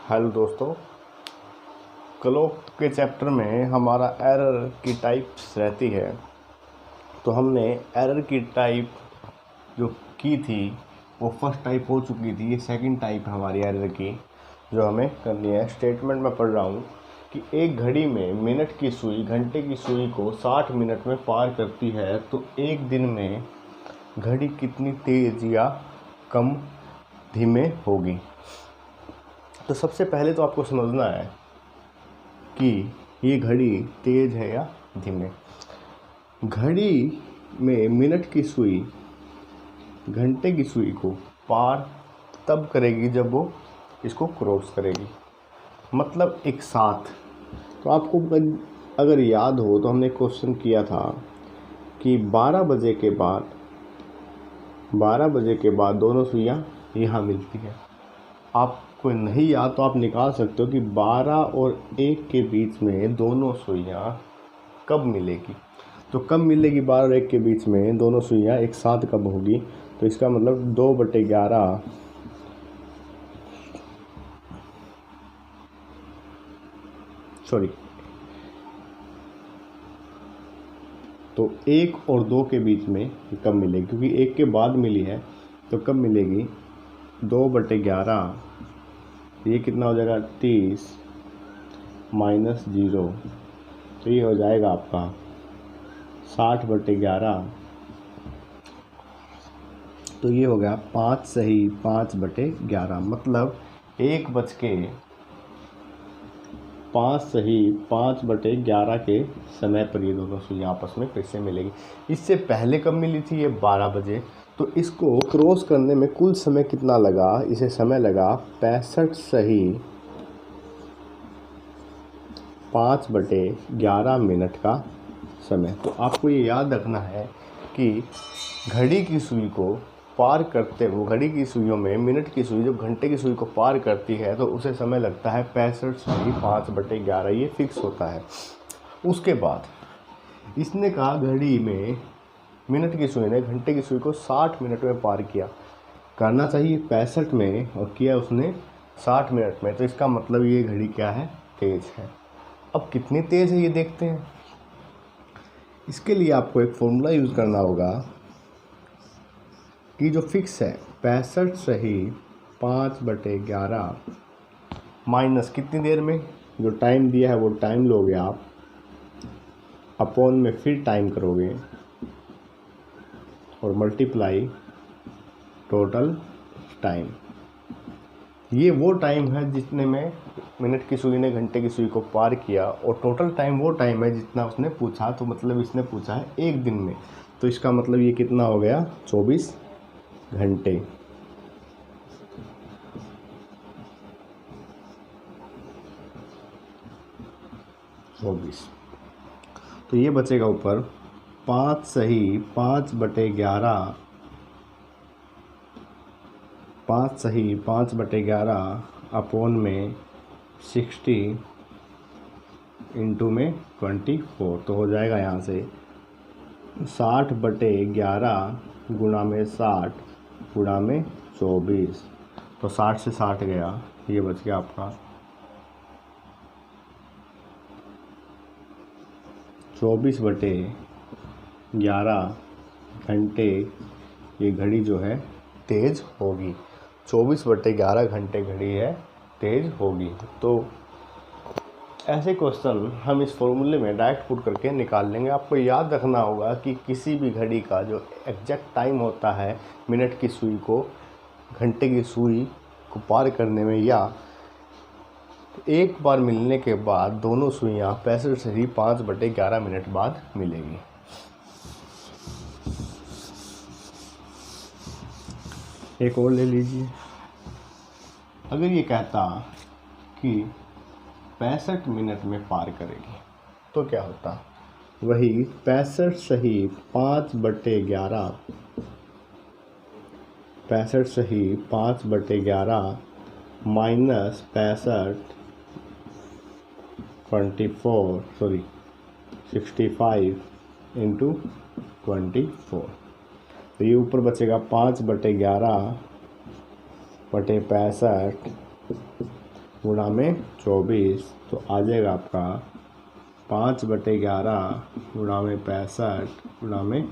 Hello दोस्तों, clock के chapter में हमारा एरर की टाइप्स रहती है। तो हमने एरर की टाइप जो की थी वो फर्स्ट टाइप हो चुकी थी। ये सेकंड टाइप है हमारी एरर की जो हमें करनी है। स्टेटमेंट में पढ़ रहा हूँ कि एक घड़ी में मिनट की सुई घंटे की सुई को 60 मिनट में पार करती है, तो एक दिन में घड़ी कितनी तेज या कम धीमे होगी। तो सबसे पहले तो आपको समझना है कि ये घड़ी तेज है या धीमे। घड़ी में मिनट की सुई घंटे की सुई को पार तब करेगी जब वो इसको क्रॉस करेगी, मतलब एक साथ। तो आपको अगर याद हो तो हमने क्वेश्चन किया था कि 12 बजे के बाद दोनों सुइयां यहाँ मिलती है। आपको नहीं याद तो आप निकाल सकते हो कि 12 और 1 के बीच में दोनों सुइयां कब मिलेगी। तो कब मिलेगी 12 और 1 के बीच में दोनों सुइयां एक साथ कब होगी। तो इसका मतलब 2/11 तो 1 और 2 के बीच में कब मिलेगी, क्योंकि 1 के बाद मिली है तो कब मिलेगी 2/11। ये कितना हो जाएगा 30 माइनस 0, तो ये हो जाएगा आपका 60/11। तो ये हो गया 5 सही 5/11, मतलब 1:05 सही 5/11 के समय पर ये दोनों सुइयां आपस में फिर से मिलेगी। इससे पहले कब मिली थी, ये 12 बजे। तो इसको क्रॉस करने में कुल समय कितना लगा, इसे समय लगा 65 सही 5/11 मिनट का समय। तो आपको ये याद रखना है कि घड़ी की सुई को पार करते हुए, घड़ी की सुइयों में मिनट की सुई जब घंटे की सुई को पार करती है तो उसे समय लगता है 65 सही 5/11, ये फिक्स होता है। उसके बाद इसने कहा घड़ी में मिनट की सुई ने घंटे की सुई को 60 मिनट में पार किया। करना चाहिए 65 में और किया उसने 60 मिनट में, तो इसका मतलब ये घड़ी क्या है, तेज है। अब कितनी तेज है ये देखते हैं। इसके लिए आपको एक फॉर्मूला यूज़ करना होगा कि जो फिक्स है 65 सही 5/11 माइनस कितनी देर में, जो टाइम दिया है वो टाइम लोगे आप, अपॉन में फिर टाइम करोगे और मल्टीप्लाई टोटल टाइम। ये वो टाइम है जितने में मिनट की सुई ने घंटे की सुई को पार किया, और टोटल टाइम वो टाइम है जितना उसने पूछा। तो मतलब इसने पूछा है एक दिन में, तो इसका मतलब ये कितना हो गया 24 घंटे। तो ये बचेगा ऊपर 5 सही 5/11 अपॉन में 60 इंटू में 24। तो हो जाएगा यहाँ से 60/11 गुणा में 60 गुणा में 24। तो 60 से 60 गया, ये बच गया आपका 24/11 घंटे। ये घड़ी जो है तेज होगी, 24/11 घंटे घड़ी है तेज होगी। तो ऐसे क्वेश्चन हम इस फॉर्मूले में डायरेक्ट पुट करके निकाल लेंगे। आपको याद रखना होगा कि किसी भी घड़ी का जो एग्जैक्ट टाइम होता है मिनट की सुई को घंटे की सुई को पार करने में, या एक बार मिलने के बाद दोनों सुइयां 65 सही 5/11 मिनट बाद मिलेगी। एक और ले लीजिए। अगर ये कहता कि 65 मिनट में पार करेगी तो क्या होता, वही 65 सही 5/11 माइनस 65 इंटू 24। तो ये ऊपर बचेगा 5/11/65 गुणा में 24, तो आ जाएगा आपका 5/11 गुणा में 65 गुणा में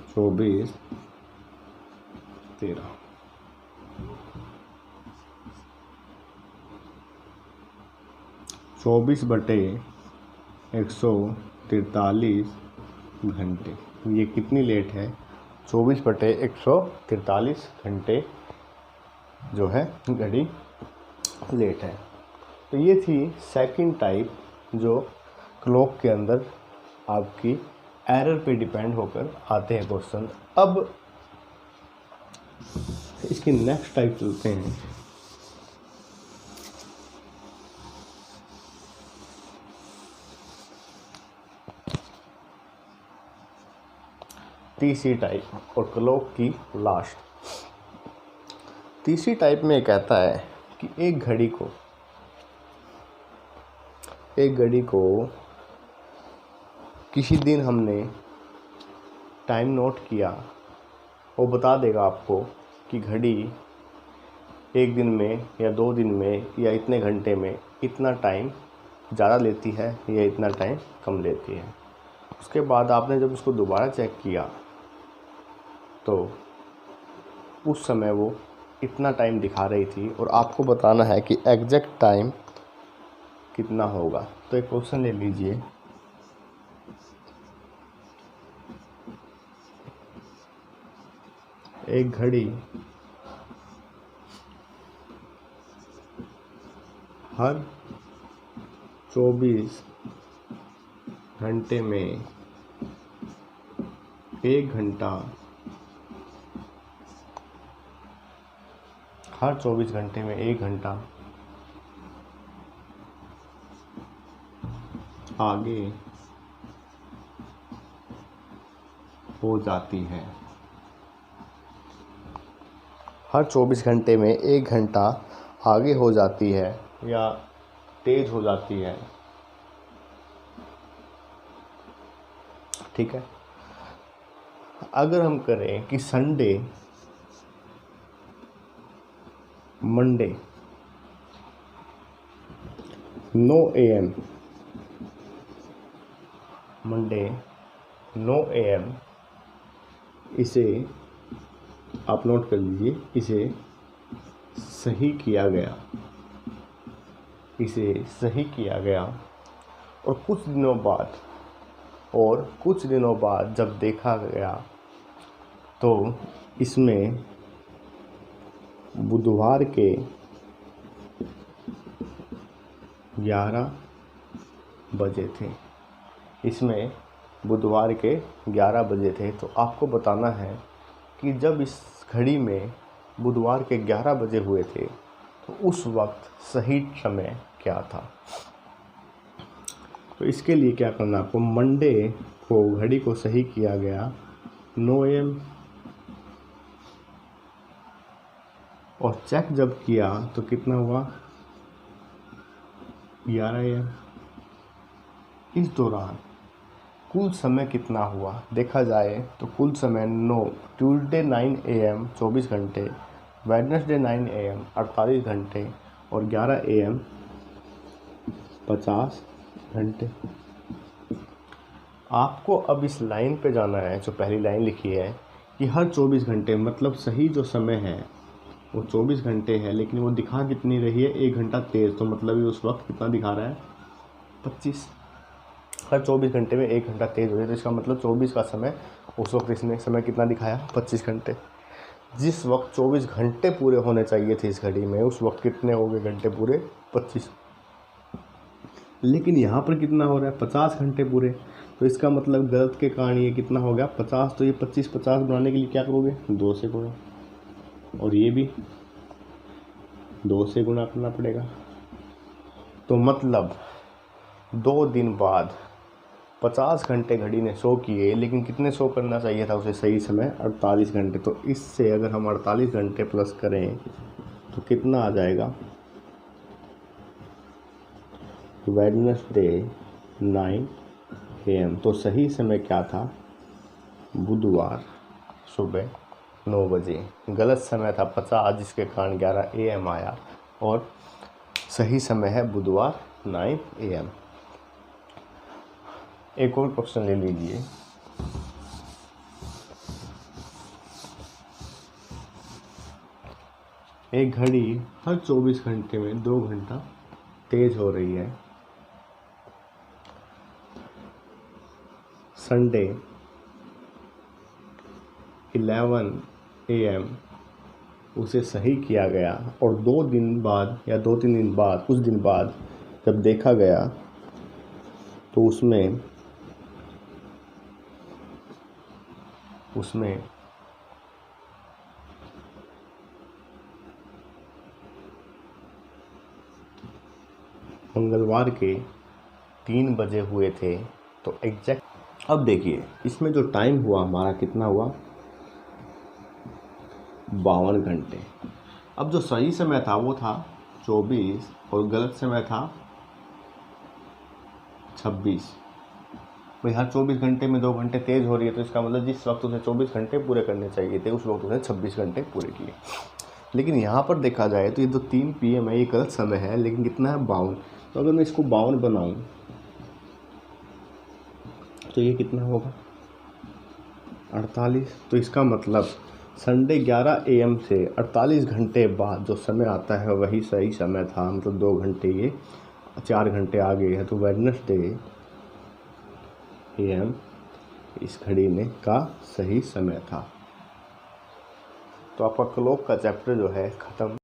24 13। 24/143 घंटे। ये कितनी लेट है? 24/143 घंटे जो है घड़ी लेट है। तो ये थी सेकंड टाइप जो क्लॉक के अंदर आपकी एरर पे डिपेंड होकर आते हैं क्वेश्चन। अब इसकी नेक्स्ट टाइप चलते हैं। तीसरी टाइप और क्लॉक की लास्ट। तीसरी टाइप में कहता है कि एक घड़ी को किसी दिन हमने टाइम नोट किया, वो बता देगा आपको कि घड़ी एक दिन में या 2 दिन में या इतने घंटे में इतना टाइम ज़्यादा लेती है या इतना टाइम कम लेती है। उसके बाद आपने जब उसको दोबारा चेक किया तो उस समय वो इतना टाइम दिखा रही थी और आपको बताना है कि एग्जैक्ट टाइम कितना होगा। तो एक क्वेश्चन ले लीजिए। एक घड़ी हर 24 घंटे में 1 घंटा, हर 24 घंटे में 1 घंटा आगे हो जाती है। हर 24 घंटे में 1 घंटा आगे हो जाती है या तेज हो जाती है। ठीक है। अगर हम करें कि Sunday, Monday 9 AM, Monday 9 AM, इसे आप नोट कर लीजिए, इसे सही किया गया, और कुछ दिनों बाद जब देखा गया तो इसमें बुधवार के 11 बजे थे। तो आपको बताना है कि जब इस घड़ी में बुधवार के 11 बजे हुए थे तो उस वक्त सही समय क्या था। तो इसके लिए क्या करना आपको, मंडे को घड़ी को सही किया गया 9 AM, और चेक जब किया तो कितना हुआ 11 AM। इस दौरान कुल समय कितना हुआ देखा जाए तो कुल समय ट्यूसडे 9 AM 24 घंटे, वेडनेसडे 9 AM 48 घंटे और 11 AM 50 घंटे। आपको अब इस लाइन पे जाना है, जो पहली लाइन लिखी है कि हर 24 घंटे, मतलब सही जो समय है वो 24 घंटे है, लेकिन वो दिखा कितनी रही है 1 घंटा तेज़। तो मतलब ये उस वक्त कितना दिखा रहा है 25। हर 24 घंटे में 1 घंटा तेज़ हो रही है, तो इसका मतलब 24 का समय, उस वक्त इसने समय कितना दिखाया 25 घंटे। जिस वक्त 24 घंटे पूरे होने चाहिए थे इस घड़ी में, उस वक्त कितने हो गए घंटे पूरे 25। लेकिन यहाँ पर कितना हो रहा है 50 घंटे पूरे। तो इसका मतलब गलत के कारण ये कितना हो गया 50। तो ये 50 बनाने के लिए क्या करोगे 2 से गुणा, और ये भी 2 से गुणा करना पड़ेगा। तो मतलब 2 दिन बाद 50 घंटे घड़ी ने शो किए, लेकिन कितने शो करना चाहिए था उसे सही समय 48 घंटे। तो इससे अगर हम 48 घंटे प्लस करें तो कितना आ जाएगा, वेडनेसडे 9 AM। तो सही समय क्या था बुधवार सुबह 9 बजे। गलत समय था 50, जिसके कारण 11 AM आया, और सही समय है बुधवार 9 AM। एक और क्वेश्चन ले लीजिए। एक घड़ी हर 24 घंटे में 2 घंटा तेज हो रही है। संडे 11 AM उसे सही किया गया और 2 दिन बाद या 2-3 दिन बाद, कुछ दिन बाद जब देखा गया तो उसमें मंगलवार के 3 बजे हुए थे। तो एग्जैक्ट अब देखिए इसमें जो टाइम हुआ हमारा कितना हुआ, 52 घंटे। अब जो सही समय था वो था 24 और गलत समय था 26। भाई हर 24 घंटे में 2 घंटे तेज़ हो रही है तो इसका मतलब जिस वक्त उसे 24 घंटे पूरे करने चाहिए थे उस वक्त उसने 26 घंटे पूरे किए। लेकिन यहाँ पर देखा जाए तो ये जो 3 PM है ये गलत समय है, लेकिन कितना है 52। तो अगर मैं इसको 52 बनाऊँ तो ये कितना होगा 48। तो इसका मतलब संडे 11 AM से 48 घंटे बाद जो समय आता है वही सही समय था। मतलब 2 घंटे, ये 4 घंटे आगे है तो वेडनेसडे AM इस घड़ी में का सही समय था। तो आपका क्लॉक का चैप्टर जो है ख़त्म।